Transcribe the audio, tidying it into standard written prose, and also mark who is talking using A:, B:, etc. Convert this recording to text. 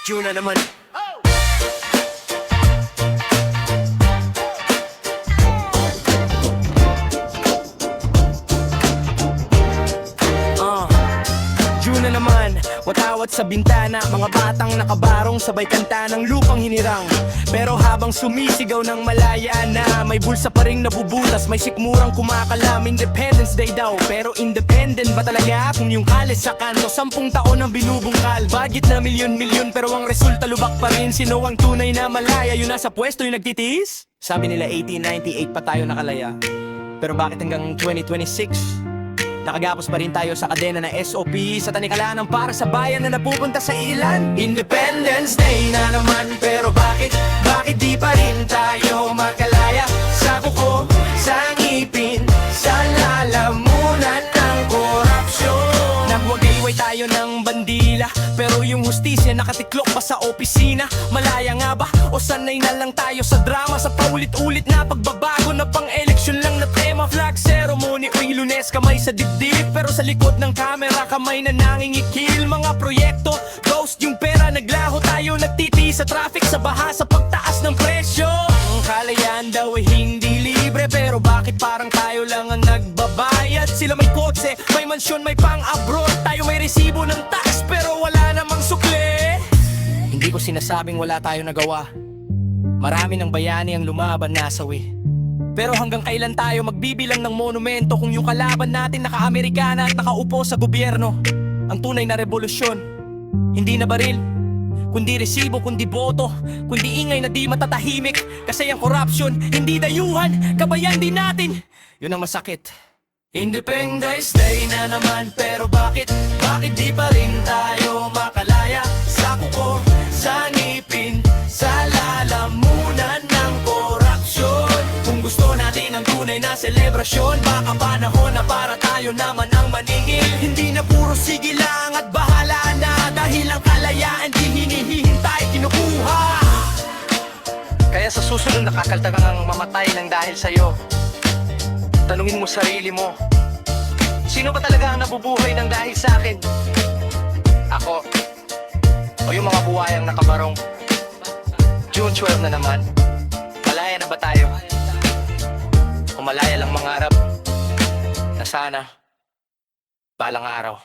A: June na naman. June na naman, watawat sa bintana, mga batang nakabarong sabay kanta ng lupang hinirang. Pero habang sumisigaw ng malaya na, may bulsa pa ring nabubutas, may sikmurang kumakalam. Independence Day daw, pero independent ba talaga kung yung kalis sa kanto 10 taon ang binubungkal? Budget na milyon-milyon pero ang resulta lubak pa rin. Sino ang tunay na malaya? Yung nasa pwesto yung nagtitiis? Sabi nila 1898 pa tayo nakalaya, pero bakit hanggang 2026? Nakagapos pa rin tayo sa kadena na SOP, sa tanikalanan para sa bayan na napupunta sa ilan. Independence Day na naman, pero bakit di pa rin tayo makalaya? Sa kuko, sa ngipin, sa lalamunan ng korupsyon. Nagwagayway tayo ng bandila, pero yung hustisya nakatiklop pa sa opisina. Malaya nga ba? O sanay na lang tayo sa drama, sa paulit-ulit na pagbabago na pang-eleksyon lang na tema? Flag ceremony o Lunes, kamay sa dibdib, pero sa likod ng camera kamay na nangingikil. Mga proyekto, ghost yung pera, naglaho tayo, nagtiti sa traffic, sa baha, sa pagtaas ng presyo. Ang kalayaan daw ay hindi libre, pero bakit parang tayo lang ang nagbabayad? Sila may kotse, may mansyon, may pang-abroad, tayo may resibo ng tax, pero wala namang sukle. Hindi ko sinasabing wala tayo nagawa, marami ng bayani ang lumaban nasawi. Pero hanggang kailan tayo magbibilang ng monumento kung yung kalaban natin naka-Amerikana at nakaupo sa gobyerno? Ang tunay na revolusyon, hindi na baril, kundi resibo, kundi boto, kundi ingay na di matatahimik. Kasi ang corruption, hindi dayuhan, kabayan din natin. Yun ang masakit. Independence Day na naman, pero bakit di pa rin tayo makalaya? Sa kuko, sa ngipin, sa lalamunan ng korupsyon. Kung gusto natin ang tunay na selebrasyon, baka panahon na para tayo naman ang maningil. Hindi na puro sige lang at bahala na, dahil ang kalayaan di hinihintay, kinukuha. Kaya sa susunod nakakalta kang mamatay ng dahil sa'yo. Tanungin mo sarili mo, sino ba talaga ang nabubuhay ng dahil sa akin? Ako o yung mga buhayang nakabarong? June 12 na naman, malaya na ba tayo? O malaya lang mangarap na sana balang araw